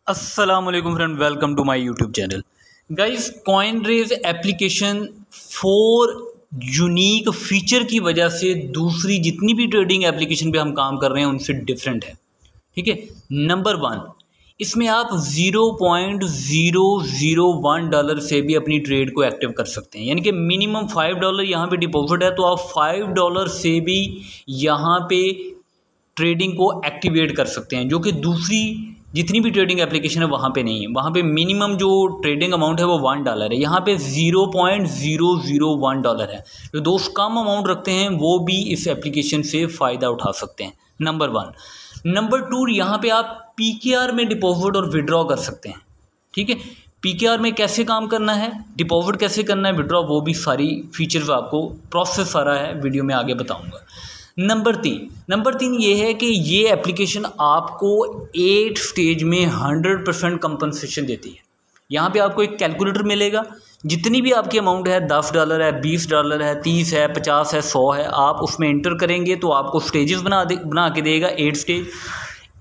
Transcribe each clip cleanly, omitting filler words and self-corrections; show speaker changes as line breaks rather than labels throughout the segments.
अस्सलाम वालेकुम friend, welcome to my YouTube channel. Guys, Coinrage application 4 unique feature की वजह से दूसरी जितनी भी ट्रेडिंग एप्लीकेशन पे हम काम कर रहे हैं उनसे डिफरेंट है। ठीक है, नंबर 1, इसमें आप $0.001 से भी अपनी ट्रेड को एक्टिव कर सकते हैं, यानी कि मिनिमम $5 यहाँ पे डिपॉजिट है तो आप $5 से भी यहाँ पे ट्रेडिंग को एक्टिवेट कर सकते हैं, जो कि दूसरी जितनी भी ट्रेडिंग एप्लीकेशन है वहाँ पे नहीं है। वहाँ पे मिनिमम जो ट्रेडिंग अमाउंट है वो $1 है, यहाँ पे $0.001 है। जो दोस्त कम अमाउंट रखते हैं वो भी इस एप्लीकेशन से फ़ायदा उठा सकते हैं, नंबर 1। नंबर 2, यहाँ पे आप PKR में डिपॉजिट और विड्रॉ कर सकते हैं। ठीक है, PKR में कैसे काम करना है, डिपॉजिट कैसे करना है, विड्रॉ, वो भी सारी फीचर्स आपको प्रोसेस सारा है, वीडियो में आगे बताऊँगा। नंबर 3 ये है कि ये एप्लीकेशन आपको 8 स्टेज में 100% कंपनसेशन देती है। यहाँ पे आपको एक कैलकुलेटर मिलेगा, जितनी भी आपकी अमाउंट है, $10 है, $20 है, 30 है, 50 है, 100 है, आप उसमें एंटर करेंगे तो आपको स्टेजेस बना के देगा, 8 स्टेज।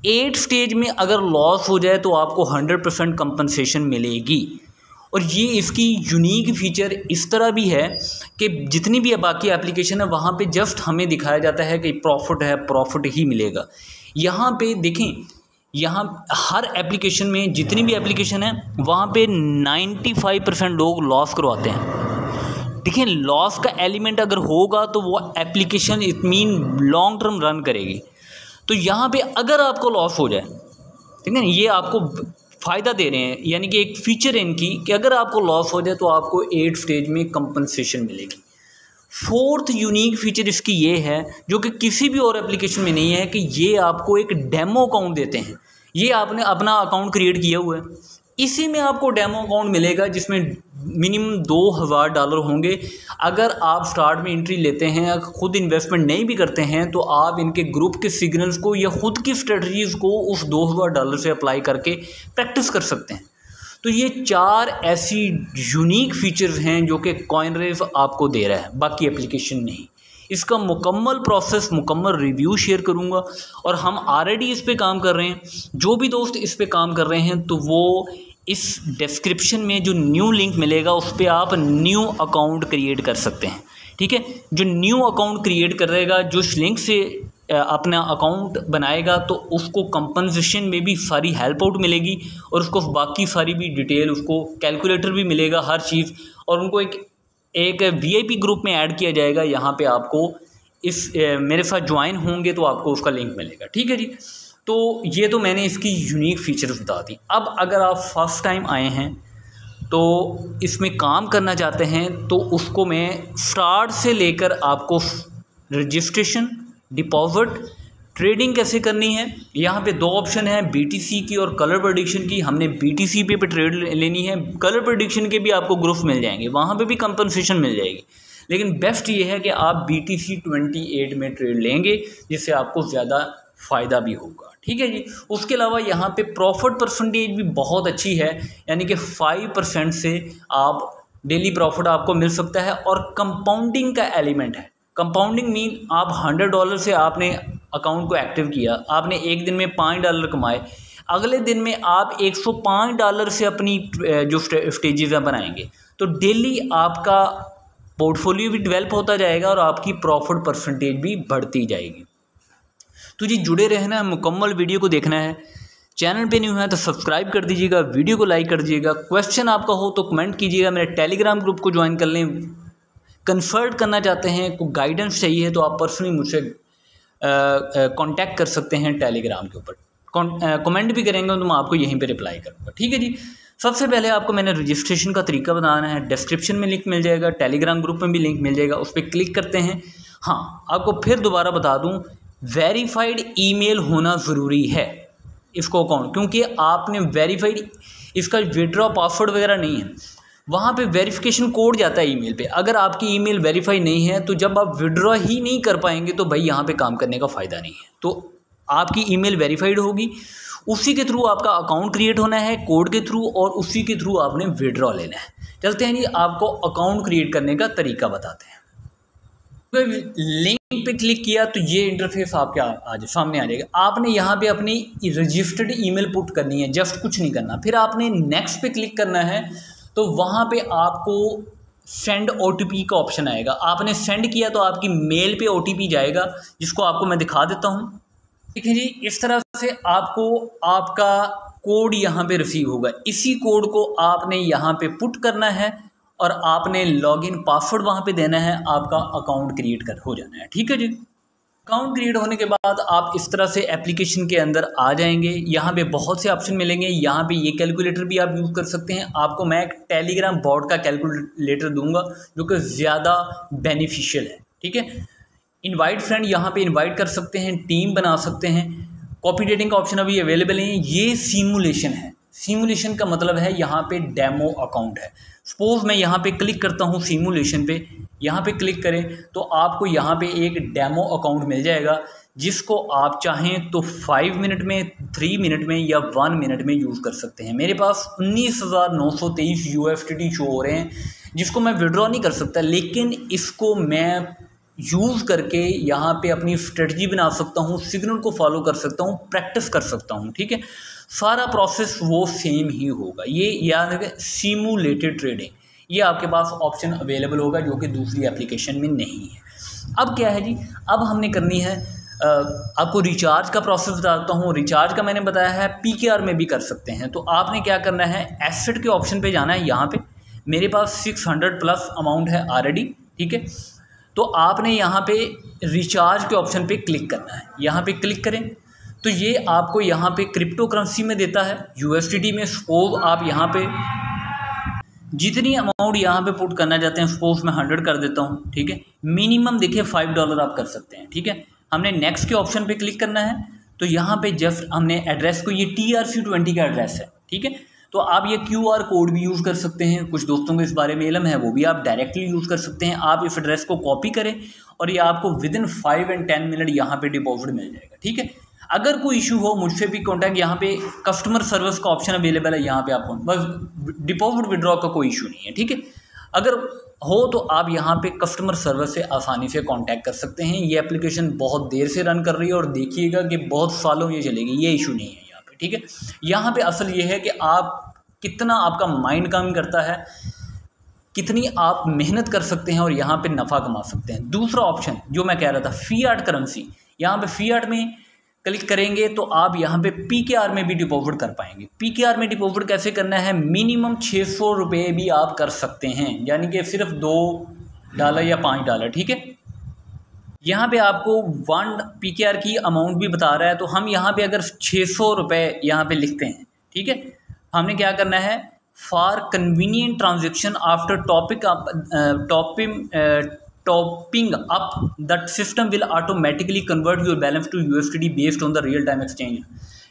8 स्टेज में अगर लॉस हो जाए तो आपको 100% कंपनसेशन मिलेगी। और ये इसकी यूनिक फीचर इस तरह भी है कि जितनी भी बाकी एप्लीकेशन है वहाँ पे जस्ट हमें दिखाया जाता है कि प्रॉफिट है, प्रॉफिट ही मिलेगा। यहाँ पे देखें, यहाँ हर एप्लीकेशन में जितनी भी एप्लीकेशन है वहाँ पे 95% लोग लॉस करवाते हैं। देखिए, लॉस का एलिमेंट अगर होगा तो वो application it mean long term run करेगी। तो यहाँ पे अगर आपको लॉस हो जाए, ठीक है ना, ये आपको फ़ायदा दे रहे हैं, यानी कि एक फ़ीचर है इनकी कि अगर आपको लॉस हो जाए तो आपको 8 स्टेज में कंपनसेशन मिलेगी। 4th यूनिक फीचर इसकी ये है, जो कि किसी भी और एप्लीकेशन में नहीं है, कि ये आपको एक डेमो अकाउंट देते हैं। ये आपने अपना अकाउंट क्रिएट किया हुआ है, इसी में आपको डेमो अकाउंट मिलेगा जिसमें मिनिमम $2000 होंगे। अगर आप स्टार्ट में एंट्री लेते हैं, खुद इन्वेस्टमेंट नहीं भी करते हैं, तो आप इनके ग्रुप के सिग्नल्स को या ख़ुद की स्ट्रेटजीज़ को उस $2000 से अप्लाई करके प्रैक्टिस कर सकते हैं। तो ये 4 ऐसी यूनिक फीचर्स हैं जो कि कॉइनरेज आपको दे रहा है, बाकी एप्लीकेशन नहीं। इसका मुकम्मल प्रोसेस, मुकम्मल रिव्यू शेयर करूंगा, और हम ऑलरेडी इस पे काम कर रहे हैं। जो भी दोस्त इस पे काम कर रहे हैं तो वो इस डिस्क्रिप्शन में जो न्यू लिंक मिलेगा उस पर आप न्यू अकाउंट क्रिएट कर सकते हैं। ठीक है, जो न्यू अकाउंट क्रिएट करेगा, जो इस लिंक से अपना अकाउंट बनाएगा, तो उसको कंपनसेशन में भी सारी हेल्प आउट मिलेगी, और उसको बाकी सारी भी डिटेल, उसको कैलकुलेटर भी मिलेगा, हर चीज़, और उनको एक VIP ग्रुप में ऐड किया जाएगा। यहाँ पे आपको इस मेरे साथ ज्वाइन होंगे तो आपको उसका लिंक मिलेगा। ठीक है जी, तो ये तो मैंने इसकी यूनिक फीचर्स बता दी। अब अगर आप फर्स्ट टाइम आए हैं तो इसमें काम करना चाहते हैं, तो उसको मैं स्टार्ट से लेकर आपको रजिस्ट्रेशन, डिपॉजिट, ट्रेडिंग कैसे करनी है, यहाँ पे 2 ऑप्शन है, BTC की और कलर प्रेडिक्शन की। हमने BTC पे ट्रेड लेनी है। कलर प्रेडिक्शन के भी आपको ग्रुप मिल जाएंगे, वहाँ पे भी कंपनसेशन मिल जाएगी, लेकिन बेस्ट ये है कि आप BTC 28 में ट्रेड लेंगे, जिससे आपको ज़्यादा फ़ायदा भी होगा। ठीक है जी, उसके अलावा यहाँ पे प्रॉफिट परसेंटेज भी बहुत अच्छी है, यानी कि 5% से आप डेली प्रॉफिट आपको मिल सकता है, और कंपाउंडिंग का एलिमेंट है। कंपाउंडिंग मीन आप $100 से आपने अकाउंट को एक्टिव किया, आपने एक दिन में $5 कमाए, अगले दिन में आप $105 से अपनी जो स्टेजेस बनाएंगे, तो डेली आपका पोर्टफोलियो भी डेवलप होता जाएगा और आपकी प्रॉफिट परसेंटेज भी बढ़ती जाएगी। तो जी, जुड़े रहना है, मुकम्मल वीडियो को देखना है। चैनल पे न्यू है तो सब्सक्राइब कर दीजिएगा, वीडियो को लाइक कर दीजिएगा। क्वेश्चन आपका हो तो कमेंट कीजिएगा, मेरे टेलीग्राम ग्रुप को ज्वाइन कर लें। कंसल्ट करना चाहते हैं, कोई गाइडेंस चाहिए तो आप पर्सनली मुझसे कांटेक्ट कर सकते हैं टेलीग्राम के ऊपर। कमेंट भी करेंगे तो मैं आपको यहीं पे रिप्लाई करूँगा। ठीक है जी, सबसे पहले आपको मैंने रजिस्ट्रेशन का तरीका बताना है। डिस्क्रिप्शन में लिंक मिल जाएगा, टेलीग्राम ग्रुप में भी लिंक मिल जाएगा, उस पर क्लिक करते हैं। हाँ, आपको फिर दोबारा बता दूँ, वेरीफाइड ईमेल होना ज़रूरी है इसको अकाउंट, क्योंकि आपने वेरीफाइड, इसका विड्रॉ पासवर्ड वगैरह नहीं है, वहाँ पे वेरिफिकेशन कोड जाता है ईमेल पे। अगर आपकी ईमेल वेरीफाई नहीं है तो जब आप विड्रॉ ही नहीं कर पाएंगे तो भाई यहाँ पे काम करने का फ़ायदा नहीं है। तो आपकी ईमेल वेरीफाइड होगी, उसी के थ्रू आपका अकाउंट क्रिएट होना है, कोड के थ्रू, और उसी के थ्रू आपने विड्रॉ लेना है। चलते हैं जी, आपको अकाउंट क्रिएट करने का तरीका बताते हैं। लिंक लिंक पे क्लिक किया तो ये इंटरफेस आपके सामने आ जाएगा। आपने यहाँ पे अपनी रजिस्टर्ड ईमेल पुट करनी है, जस्ट कुछ नहीं करना। फिर आपने नेक्स्ट पे क्लिक करना है तो वहाँ पे आपको सेंड OTP का ऑप्शन आएगा। आपने सेंड किया तो आपकी मेल पे OTP जाएगा, जिसको आपको मैं दिखा देता हूँ। ठीक है जी, इस तरह से आपको आपका कोड यहाँ पे रिसीव होगा। इसी कोड को आपने यहाँ पे पुट करना है और आपने लॉगिन पासवर्ड वहाँ पे देना है, आपका अकाउंट क्रिएट हो जाना है। ठीक है जी, अकाउंट क्रिएट होने के बाद आप इस तरह से एप्लीकेशन के अंदर आ जाएंगे। यहाँ पे बहुत से ऑप्शन मिलेंगे। यहाँ पे ये कैलकुलेटर भी आप यूज़ कर सकते हैं। आपको मैं एक टेलीग्राम बॉट का कैलकुलेटर दूंगा जो कि ज़्यादा बेनिफिशियल है। ठीक है, इनवाइट फ्रेंड यहाँ पे इनवाइट कर सकते हैं, टीम बना सकते हैं। कॉपी डेटिंग का ऑप्शन अभी अवेलेबल नहीं है। ये सिमुलेशन है। सिमुलेशन का मतलब है यहाँ पे डेमो अकाउंट है। सपोज मैं यहाँ पे क्लिक करता हूँ सिमुलेशन पे, यहाँ पे क्लिक करें तो आपको यहाँ पे एक डेमो अकाउंट मिल जाएगा, जिसको आप चाहें तो 5 मिनट में, 3 मिनट में या 1 मिनट में यूज़ कर सकते हैं। मेरे पास 19,923 USDT शो हो रहे हैं, जिसको मैं विड्रॉ नहीं कर सकता, लेकिन इसको मैं यूज़ करके यहाँ पे अपनी स्ट्रेटजी बना सकता हूँ, सिग्नल को फॉलो कर सकता हूँ, प्रैक्टिस कर सकता हूँ। ठीक है, सारा प्रोसेस वो सेम ही होगा। ये याद रखें, सिमुलेटेड ट्रेडिंग, ये आपके पास ऑप्शन अवेलेबल होगा जो कि दूसरी एप्लीकेशन में नहीं है। अब क्या है जी, अब हमने करनी है आपको रिचार्ज का प्रोसेस बताता हूँ। रिचार्ज का मैंने बताया है PKR में भी कर सकते हैं। तो आपने क्या करना है, एसेट के ऑप्शन पे जाना है। यहाँ पे मेरे पास 600 प्लस अमाउंट है ऑलरेडी। ठीक है, तो आपने यहाँ पे रिचार्ज के ऑप्शन पे क्लिक करना है। यहाँ पे क्लिक करें तो ये आपको यहाँ पे क्रिप्टो करेंसी में देता है, USDT में। सपोज आप यहाँ पे जितनी अमाउंट यहाँ पे पुट करना चाहते हैं, सपोज मैं 100 कर देता हूँ। ठीक है, मिनिमम देखिए $5 आप कर सकते हैं। ठीक है, हमने नेक्स्ट के ऑप्शन पे क्लिक करना है तो यहाँ पे जस्ट हमने एड्रेस को, ये TRC20 का एड्रेस है। ठीक है, तो आप ये QR कोड भी यूज़ कर सकते हैं। कुछ दोस्तों को इस बारे में इल्म है, वो भी आप डायरेक्टली यूज़ कर सकते हैं। आप इस एड्रेस को कॉपी करें और ये आपको विदिन 5 and 10 मिनट यहाँ पे डिपॉजिट मिल जाएगा। ठीक है, अगर कोई इशू हो मुझसे भी कॉन्टैक्ट, यहाँ पे कस्टमर सर्विस का ऑप्शन अवेलेबल है। यहाँ पे आपको बस डिपॉजिट विड्रॉ का कोई इशू नहीं है। ठीक है, अगर हो तो आप यहाँ पे कस्टमर सर्विस से आसानी से कांटेक्ट कर सकते हैं। ये एप्लीकेशन बहुत देर से रन कर रही है और देखिएगा कि बहुत सालों ये चलेगी, ये इशू नहीं है यहाँ पे। ठीक है, यहाँ पे असल ये है कि आप कितना आपका माइंड काम करता है, कितनी आप मेहनत कर सकते हैं और यहाँ पे नफ़ा कमा सकते हैं। दूसरा ऑप्शन जो मैं कह रहा था, फियाट करेंसी, यहाँ पे फियाट में क्लिक करेंगे तो आप यहाँ पे PKR में भी डिपॉजिट कर पाएंगे। PKR में डिपॉजिट कैसे करना है, मिनिमम 600 रुपये भी आप कर सकते हैं, यानी कि सिर्फ $2 या $5। ठीक है, यहाँ पे आपको 1 PKR की अमाउंट भी बता रहा है। तो हम यहाँ पे अगर 600 रुपये यहाँ पे लिखते हैं, ठीक है, हमने क्या करना है, for convenient transaction after topping up that system will automatically convert your balance to USDT based on the real time exchange.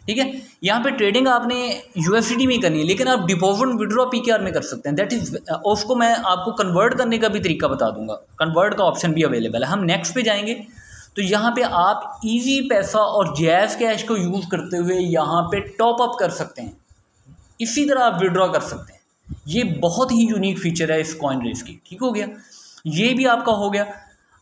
ठीक है, यहाँ पे ट्रेडिंग आपने USDT में करनी है, लेकिन आप डिपॉजिट विड्रॉ PKR में कर सकते हैं। दैट इज, उसको मैं आपको कन्वर्ट करने का भी तरीका बता दूंगा। कन्वर्ट का ऑप्शन भी अवेलेबल है। हम नेक्स्ट पे जाएंगे तो यहाँ पे आप इजी पैसा और जैज़ कैश को यूज़ करते हुए यहाँ पे टॉप अप कर सकते हैं। इसी तरह आप विड्रॉ कर सकते हैं। ये बहुत ही यूनिक फीचर है इस कॉइन रेस की। ठीक हो गया, ये भी आपका हो गया।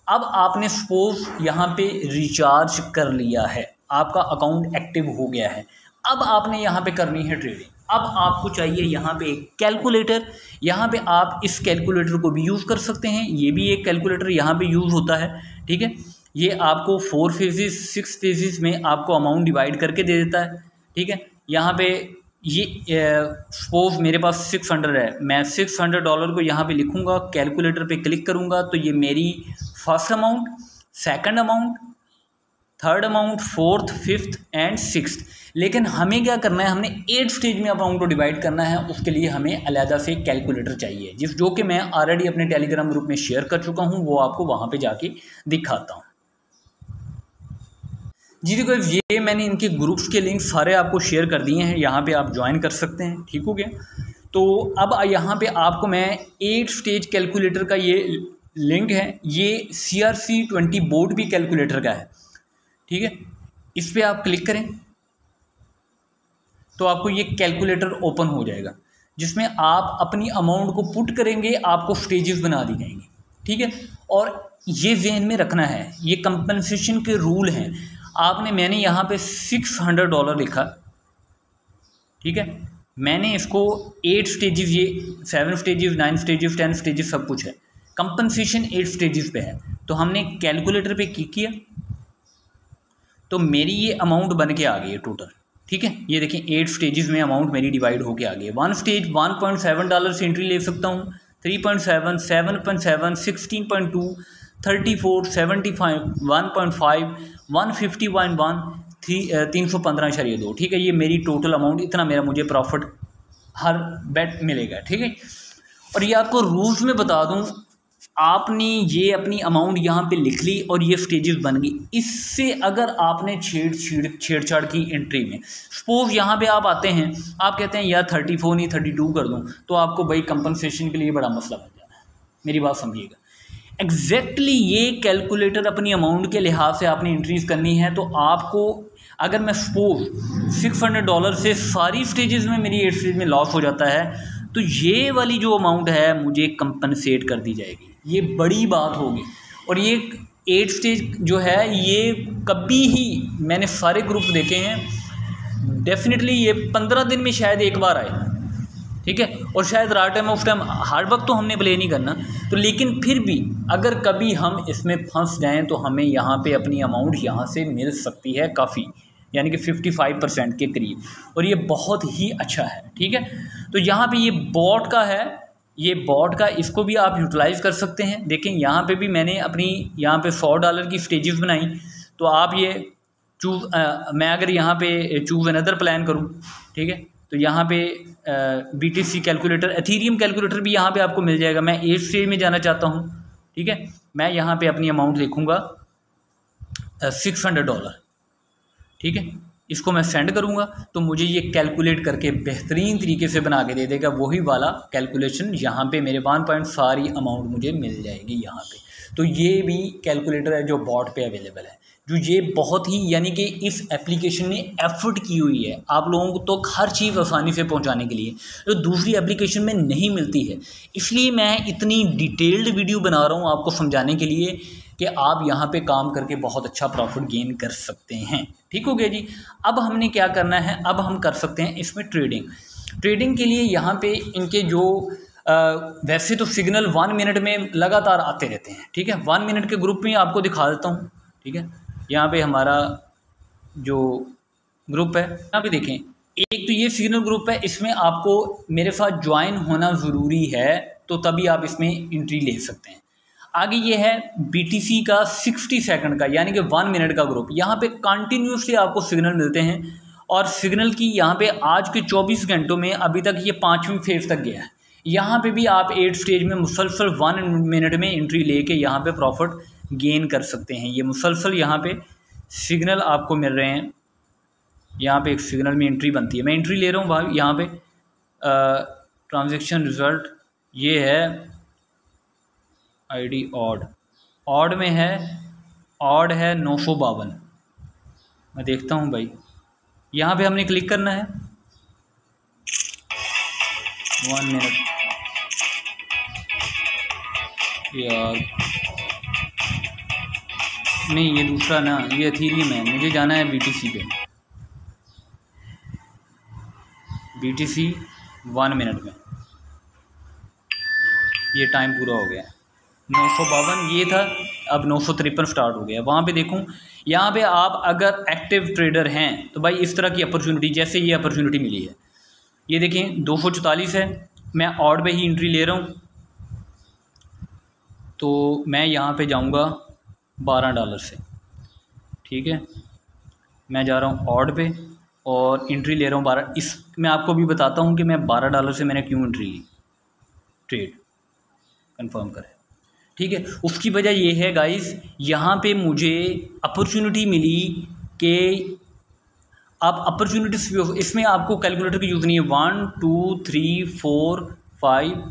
अब आपने सपोज यहाँ पे रिचार्ज कर लिया है, आपका अकाउंट एक्टिव हो गया है। अब आपने यहाँ पे करनी है ट्रेडिंग। अब आपको चाहिए यहाँ पे एक कैलकुलेटर। यहाँ पे आप इस कैलकुलेटर को भी यूज़ कर सकते हैं। ये भी एक कैलकुलेटर यहाँ पे यूज़ होता है। ठीक है, ये आपको 4 फेजेस 6 फेजेस में आपको अमाउंट डिवाइड करके दे देता है। ठीक है, यहाँ पे ये सपोज मेरे पास 600 है, मैं $600 को यहाँ पे लिखूँगा, कैलकुलेटर पे क्लिक करूँगा तो ये मेरी first amount, second amount, third amount, fourth, fifth and sixth. लेकिन हमें क्या करना है, हमने 8 स्टेज में अमाउंट को डिवाइड करना है। उसके लिए हमें अलग से कैलकुलेटर चाहिए, जो कि मैं ऑलरेडी अपने टेलीग्राम ग्रुप में शेयर कर चुका हूँ। वो आपको वहाँ पे जाके दिखाता हूँ। जी देखो, ये मैंने इनके ग्रुप्स के लिंक सारे आपको शेयर कर दिए हैं, यहाँ पे आप ज्वाइन कर सकते हैं। ठीक हो गया, तो अब यहाँ पे आपको मैं 8 स्टेज कैलकुलेटर का ये लिंक है, ये CRC20 बोर्ड भी कैलकुलेटर का है। ठीक है, इस पर आप क्लिक करें तो आपको ये कैलकुलेटर ओपन हो जाएगा, जिसमें आप अपनी अमाउंट को पुट करेंगे, आपको स्टेजेस बना दी जाएंगी। ठीक है। और ये जहन में रखना है, ये कंपनसेशन के रूल हैं। मैंने यहाँ पे $600 लिखा, ठीक है। मैंने इसको 8 स्टेजेस, ये 7 स्टेजेस, 9 स्टेजेस, 10 स्टेजेस सब कुछ है। कंपनसेशन 8 स्टेजेस पे है, तो हमने कैलकुलेटर पे क्लिक किया तो मेरी ये अमाउंट बन के आ गई है टोटल, ठीक है। ये देखें 8 स्टेजेस में अमाउंट मेरी डिवाइड होके आ गई है। 1 स्टेज $1.7 से एंट्री ले सकता हूँ, 3.7, 7.7, 16.2, 34, 75, 1.5, 150.1, 315.2, ठीक है। ये मेरी टोटल अमाउंट, इतना मेरा मुझे प्रॉफिट हर बेट मिलेगा, ठीक है। और ये आपको रूल्स में बता दूं, आपने ये अपनी अमाउंट यहाँ पे लिख ली और ये स्टेजेस बन गई। इससे अगर आपने छेड़छाड़ की एंट्री में, सपोज यहाँ पे आप आते हैं, आप कहते हैं यार 34 नहीं 32 कर दूँ, तो आपको भाई कंपनसेशन के लिए बड़ा मसला बन जाना है। मेरी बात समझिएगा, एग्जैक्टली ये कैलकुलेटर अपनी अमाउंट के लिहाज से आपने इंक्रीज़ करनी है। तो आपको, अगर मैं सपोज $600 से सारी स्टेजेस में मेरी 8 स्टेज में लॉस हो जाता है, तो ये वाली जो अमाउंट है मुझे कंपनसेट कर दी जाएगी। ये बड़ी बात होगी। और ये 8 स्टेज जो है, ये कभी ही, मैंने सारे ग्रुप देखे हैं, डेफिनेटली ये 15 दिन में शायद एक बार आए, ठीक है। और शायद राइट टाइम ऑफ टाइम, हर वक्त तो हमने प्ले नहीं करना, तो लेकिन फिर भी अगर कभी हम इसमें फंस जाएं तो हमें यहाँ पे अपनी अमाउंट यहाँ से मिल सकती है काफ़ी, यानी कि 55% के करीब। और ये बहुत ही अच्छा है, ठीक है। तो यहाँ पे ये बॉट का है, ये बॉट का, इसको भी आप यूटिलाइज़ कर सकते हैं। देखें यहाँ पे भी मैंने अपनी यहाँ पे $100 की स्टेजेस बनाई। तो आप ये मैं अगर यहाँ पे चूज़ अनदर प्लान करूँ, ठीक है, तो यहाँ पे BTC कैलकुलेटर, एथीरियम कैलकुलेटर भी यहाँ पे आपको मिल जाएगा। मैं 8 स्टेज में जाना चाहता हूँ, ठीक है। मैं यहाँ पे अपनी अमाउंट लिखूँगा $600, ठीक है। इसको मैं सेंड करूँगा तो मुझे ये कैलकुलेट करके बेहतरीन तरीके से बना के दे देगा। वही वाला कैलकुलेशन यहाँ पे मेरे 1 सारी अमाउंट मुझे मिल जाएगी यहाँ पे। तो ये भी कैलकुलेटर है जो बॉट पे अवेलेबल है, जो ये बहुत ही, यानी कि इस एप्लीकेशन ने एफर्ट की हुई है आप लोगों को तो हर चीज़ आसानी से पहुंचाने के लिए, जो दूसरी एप्लीकेशन में नहीं मिलती है। इसलिए मैं इतनी डिटेल्ड वीडियो बना रहा हूं आपको समझाने के लिए कि आप यहाँ पे काम करके बहुत अच्छा प्रॉफिट गेन कर सकते हैं। ठीक हो गया जी। अब हमने क्या करना है, अब हम कर सकते हैं इसमें ट्रेडिंग के लिए यहाँ पे इनके जो वैसे तो सिग्नल 1 मिनट में लगातार आते रहते हैं, ठीक है। 1 मिनट के ग्रुप में आपको दिखा देता हूँ, ठीक है। यहाँ पे हमारा जो ग्रुप है, यहाँ पे देखें, एक तो ये सिग्नल ग्रुप है, इसमें आपको मेरे साथ ज्वाइन होना ज़रूरी है, तो तभी आप इसमें एंट्री ले सकते हैं। आगे ये है BTC का 60 सेकंड का, यानी कि 1 मिनट का ग्रुप। यहाँ पे कंटिन्यूसली आपको सिग्नल मिलते हैं, और सिग्नल की यहाँ पे आज के 24 घंटों में अभी तक ये 5वीं फेज़ तक गया है। यहाँ पे भी आप 8 स्टेज में मुसलसल 1 मिनट में एंट्री लेके यहाँ पे प्रॉफिट गेन कर सकते हैं। ये मुसलसल यहाँ पे सिग्नल आपको मिल रहे हैं, यहाँ पे एक सिग्नल में एंट्री बनती है। मैं एंट्री ले रहा हूँ भाई, यहाँ पे ट्रांजैक्शन रिज़ल्ट ये है ID ऑड में है, ऑड है 952। मैं देखता हूँ भाई, यहाँ पे हमने क्लिक करना है। 1 मिनट यार, नहीं ये दूसरा ना, ये एथीरियम है, मुझे जाना है BTC पे। BTC 1 मिनट में, ये टाइम पूरा हो गया। 952 ये था, अब 953 स्टार्ट हो गया। वहाँ पे देखूँ, यहाँ पे आप अगर एक्टिव ट्रेडर हैं तो भाई इस तरह की अपॉर्चुनिटी, जैसे ये अपॉर्चुनिटी मिली है, ये देखें 244 है, मैं ऑड पे ही एंट्री ले रहा हूँ। तो मैं यहाँ पे जाऊँगा $12 से, ठीक है। मैं जा रहा हूँ ऑड पे और एंट्री ले रहा हूँ 12। इस मैं आपको भी बताता हूँ कि मैं $12 से मैंने क्यों एंट्री ली, ट्रेड कंफर्म करें, ठीक है। उसकी वजह ये है गाइस, यहाँ पे मुझे अपॉर्चुनिटी मिली कि आप अपॉर्चुनिटी, इसमें आपको कैलकुलेटर की यूज़ नहीं है। 1 2 3 4 5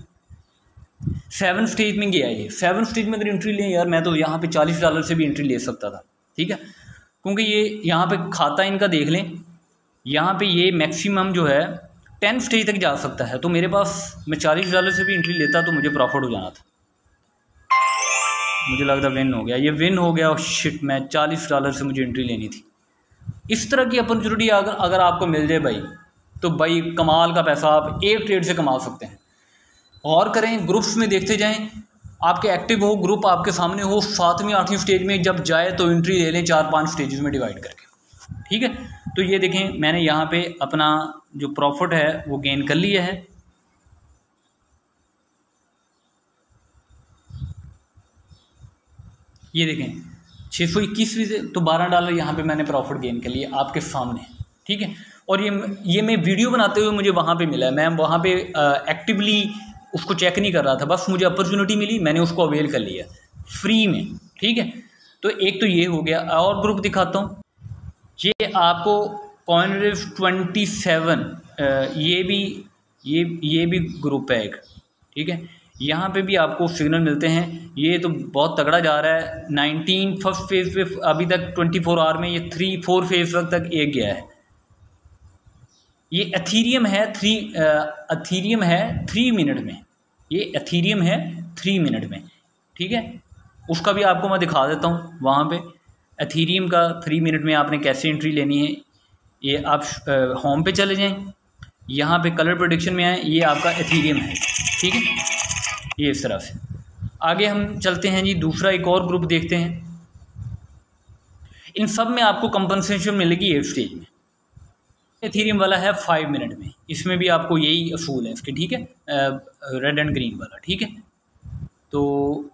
7 स्टेज में गया ये। 7 स्टेज में अगर एंट्री लें यार, मैं तो यहाँ पे $40 से भी एंट्री ले सकता था, ठीक है। क्योंकि ये यहाँ पे खाता इनका देख लें, यहाँ पे ये मैक्सिमम जो है 10 स्टेज तक जा सकता है। तो मेरे पास, मैं $40 से भी एंट्री लेता तो मुझे प्रॉफिट हो जाना था। मुझे लगता विन हो गया, ये विन हो गया। और शिट, मैं $40 से मुझे एंट्री लेनी थी। इस तरह की अपॉर्चुनिटी अगर आपको मिल जाए भाई, तो भाई कमाल का पैसा आप एक ट्रेड से कमा सकते हैं। और करें, ग्रुप्स में देखते जाएं, आपके एक्टिव हो ग्रुप, आपके सामने हो, 7वीं 8वीं स्टेज में जब जाए तो एंट्री ले लें 4-5 स्टेजेस में डिवाइड करके, ठीक है। तो ये देखें, मैंने यहाँ पे अपना जो प्रॉफिट है वो गेन कर लिया है। ये देखें 621 से तो $12 यहाँ पे मैंने प्रॉफिट गेन कर लिया आपके सामने, ठीक है। और ये मैं वीडियो बनाते हुए मुझे वहाँ पे मिला है, मैं वहाँ पे एक्टिवली उसको चेक नहीं कर रहा था, बस मुझे अपॉर्चुनिटी मिली, मैंने उसको अवेल कर लिया फ्री में, ठीक है। तो एक तो ये हो गया। और ग्रुप दिखाता हूँ, ये आपको CoinRiff 27 ये भी ग्रुप है एक, ठीक है। यहाँ पे भी आपको सिग्नल मिलते हैं। ये तो बहुत तगड़ा जा रहा है। 19 फर्स्ट फेज पे अभी तक 24 आवर में ये 3-4 फेज तक एक गया है। ये एथीरियम है 3 मिनट में, ये एथीरियम है 3 मिनट में, ठीक है। उसका भी आपको मैं दिखा देता हूँ वहाँ पे, एथीरियम का 3 मिनट में आपने कैसे एंट्री लेनी है। ये आप होम पे चले जाएं, यहाँ पे कलर प्रेडिक्शन में आए, ये आपका एथीरियम है, ठीक है। ये इस तरह से आगे हम चलते हैं जी, दूसरा एक और ग्रुप देखते हैं। इन सब में आपको कंपनसेशन मिलेगी एक स्टेज में। एथीरियम वाला है 5 मिनट में, इसमें भी आपको यही असूल है इसके, ठीक है, रेड एंड ग्रीन वाला, ठीक है। तो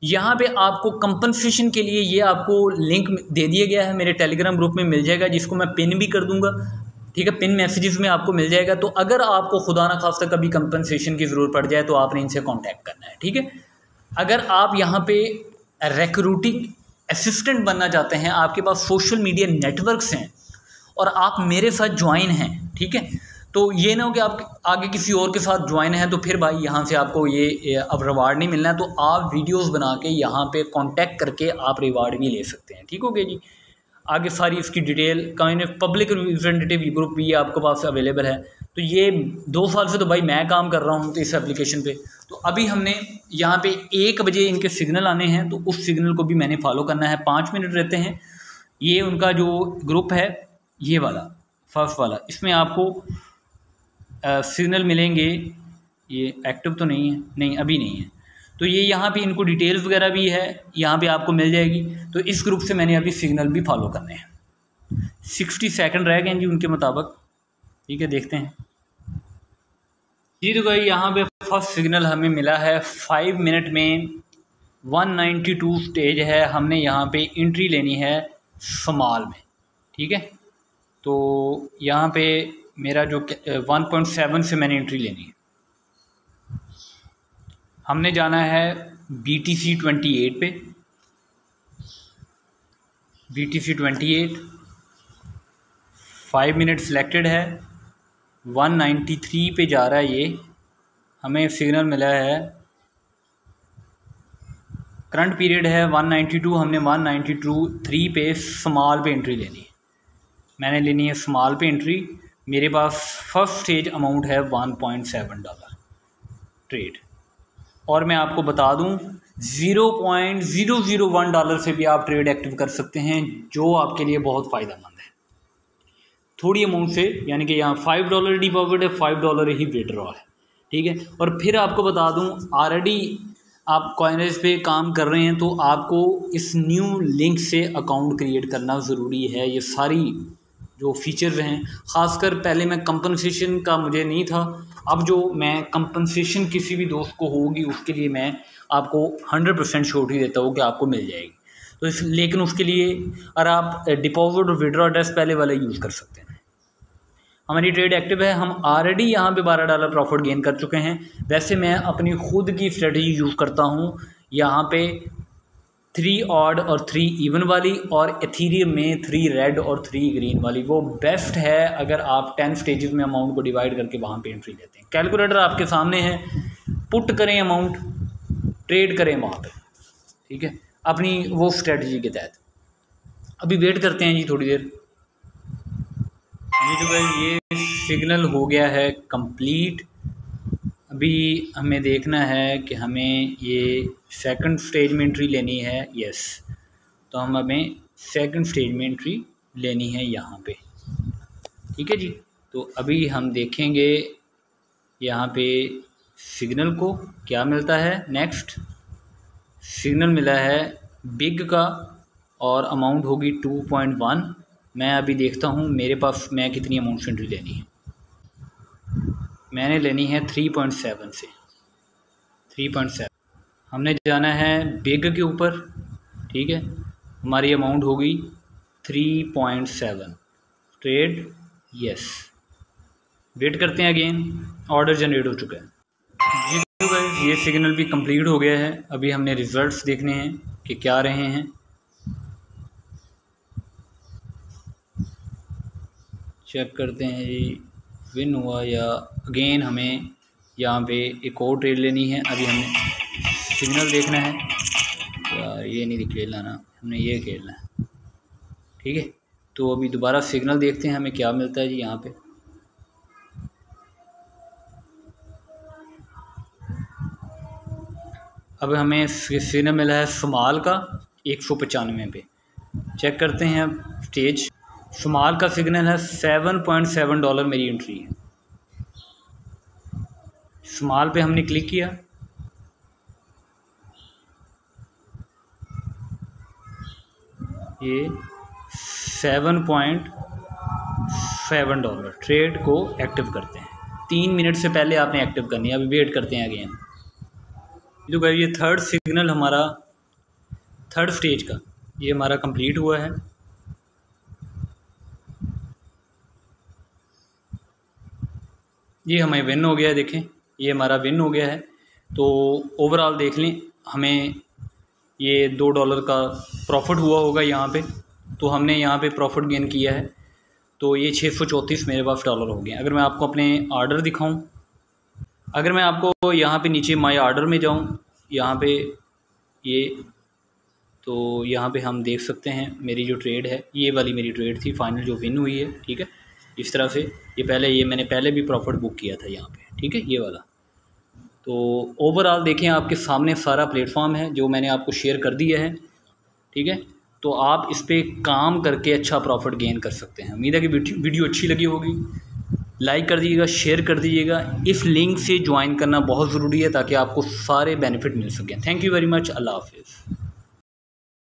यहाँ पे आपको कंपनसेशन के लिए ये आपको लिंक दे दिया गया है, मेरे टेलीग्राम ग्रुप में मिल जाएगा, जिसको मैं पिन भी कर दूंगा, ठीक है। पिन मैसेजेस में आपको मिल जाएगा। तो अगर आपको खुदा ना खास्ता कभी कंपनसेशन की ज़रूरत पड़ जाए तो आपने इनसे कांटेक्ट करना है, ठीक है। अगर आप यहाँ पे रिक्रूटिंग असिस्टेंट बनना चाहते हैं, आपके पास सोशल मीडिया नेटवर्क्स हैं और आप मेरे साथ ज्वाइन हैं, ठीक है, तो ये ना हो कि आप आगे किसी और के साथ ज्वाइन हैं तो फिर भाई यहाँ से आपको ये अब रिवार्ड नहीं मिलना है। तो आप वीडियोस बना के यहाँ पे कांटेक्ट करके आप रिवार्ड भी ले सकते हैं, ठीक हो गया जी। आगे सारी इसकी डिटेल पब्लिक रिप्रेजेंटेटिव ग्रुप भी आपके पास अवेलेबल है। तो ये 2 साल से तो भाई मैं काम कर रहा हूँ तो इस एप्लीकेशन पे। तो अभी हमने यहाँ पे 1 बजे इनके सिग्नल आने हैं, तो उस सिग्नल को भी मैंने फॉलो करना है। 5 मिनट रहते हैं। ये उनका जो ग्रुप है, ये वाला फर्स्ट वाला, इसमें आपको सिग्नल मिलेंगे। ये एक्टिव तो नहीं है, नहीं अभी नहीं है। तो ये यहाँ पे इनको डिटेल्स वगैरह भी है, यहाँ पे आपको मिल जाएगी। तो इस ग्रुप से मैंने अभी सिग्नल भी फॉलो करने हैं। 60 सेकंड रह गए हैं जी उनके मुताबिक, ठीक है, देखते हैं जी। तो भाई यहाँ पे फर्स्ट सिग्नल हमें मिला है 5 मिनट में 192 स्टेज है। हमने यहाँ पे एंट्री लेनी है स्मॉल में, ठीक है। तो यहाँ पे मेरा जो 1.7 से मैंने एंट्री लेनी है। हमने जाना है BTC 28 पे, BTC 28 5 मिनट सिलेक्टेड है, 193 पे जा रहा है। ये हमें सिग्नल मिला है, करंट पीरियड है 192, हमने 192.3 पे स्मॉल पे एंट्री लेनी है। मैंने लेनी है स्मॉल पे एंट्री। मेरे पास फर्स्ट स्टेज अमाउंट है $1.7 ट्रेड। और मैं आपको बता दूं $0.001 से भी आप ट्रेड एक्टिव कर सकते हैं, जो आपके लिए बहुत फ़ायदेमंद है। थोड़ी अमाउंट से, यानी कि यहाँ $5 डिपॉजिट है, $5 ही विड्रॉ है, ठीक है। और फिर आपको बता दूं, ऑलरेडी आप CoinRiff पे काम कर रहे हैं तो आपको इस न्यू लिंक से अकाउंट क्रिएट करना ज़रूरी है। ये सारी जो फीचर्स हैं, ख़ासकर पहले मैं कंपनसेशन का मुझे नहीं था, अब जो मैं कंपनसेशन किसी भी दोस्त को होगी उसके लिए मैं आपको 100% श्योरिटी देता हूँ कि आपको मिल जाएगी। तो लेकिन उसके लिए अगर आप डिपॉजिट और विड्रॉ एड्रेस पहले वाला यूज़ कर सकते हैं। हमारी ट्रेड एक्टिव है, हम ऑलरेडी यहाँ पे $12 प्रॉफिट गेन कर चुके हैं। वैसे मैं अपनी खुद की स्ट्रेटजी यूज़ करता हूँ, यहाँ पे 3 ऑड और 3 इवन वाली, और एथीरियम में 3 रेड और 3 ग्रीन वाली, वो बेस्ट है अगर आप 10 स्टेजेस में अमाउंट को डिवाइड करके वहाँ पे एंट्री लेते हैं। कैलकुलेटर आपके सामने है, पुट करें अमाउंट, ट्रेड करें वहाँ पे, ठीक है, अपनी वो स्ट्रेटजी के तहत। अभी वेट करते हैं जी थोड़ी देर। ये जो है ये सिग्नल हो गया है कंप्लीट। अभी हमें देखना है कि हमें ये सेकंड स्टेज में एंट्री लेनी है। यस, तो हमें सेकंड स्टेज में एंट्री लेनी है यहाँ पे। ठीक है जी, तो अभी हम देखेंगे यहाँ पे सिग्नल को क्या मिलता है। नेक्स्ट सिग्नल मिला है बिग का और अमाउंट होगी 2.1। मैं अभी देखता हूँ मेरे पास मैं कितनी अमाउंट से एंट्री लेनी है। मैंने लेनी है 3.7 से 3.7। हमने जाना है बिग के ऊपर। ठीक है, हमारी अमाउंट होगी 3.7 ट्रेड। यस, वेट करते हैं। अगेन ऑर्डर जनरेट हो चुका है जी। तो गाइस ये सिग्नल भी कंप्लीट हो गया है। अभी हमने रिज़ल्ट्स देखने हैं कि क्या रहे हैं। चेक करते हैं जी विन हुआ या अगेन हमें यहाँ पे एक और ट्रेड लेनी है। अभी हमने सिग्नल देखना है यार, ये नहीं खेलना ना, हमने ये खेलना है। ठीक है, तो अभी दोबारा सिग्नल देखते हैं हमें क्या मिलता है जी। यहाँ पे अब हमें सिग्नल मिला है स्मॉल का 195 पे। चेक करते हैं अब स्टेज। स्मॉल का सिग्नल है $7.7 मेरी एंट्री है। स्मॉल पे हमने क्लिक किया, ये $7.7 ट्रेड को एक्टिव करते हैं। 3 मिनट से पहले आपने एक्टिव करनी है। अभी वेट करते हैं अगेन। जो भाई ये थर्ड सिग्नल हमारा थर्ड स्टेज का ये हमारा कंप्लीट हुआ है। ये हमें विन हो गया है। देखें ये हमारा विन हो गया है। तो ओवरऑल देख लें हमें ये $2 का प्रॉफिट हुआ होगा यहाँ पे। तो हमने यहाँ पे प्रॉफिट गेन किया है। तो ये 634 मेरे पास डॉलर हो गए। अगर मैं आपको अपने ऑर्डर दिखाऊं, अगर मैं आपको यहाँ पे नीचे माय ऑर्डर में जाऊँ, यहाँ पे ये, तो यहाँ पे हम देख सकते हैं मेरी जो ट्रेड है ये वाली मेरी ट्रेड थी फाइनल जो विन हुई है। ठीक है, इस तरह से ये मैंने पहले भी प्रॉफिट बुक किया था यहाँ पे। ठीक है, ये वाला। तो ओवरऑल देखें आपके सामने सारा प्लेटफॉर्म है जो मैंने आपको शेयर कर दिया है। ठीक है, तो आप इस पर काम करके अच्छा प्रॉफिट गेन कर सकते हैं। उम्मीद है कि वीडियो अच्छी लगी होगी। लाइक कर दीजिएगा, शेयर कर दीजिएगा। इस लिंक से ज्वाइन करना बहुत ज़रूरी है ताकि आपको सारे बेनिफिट मिल सकें। Thank you very much. अल्लाह हाफिज़।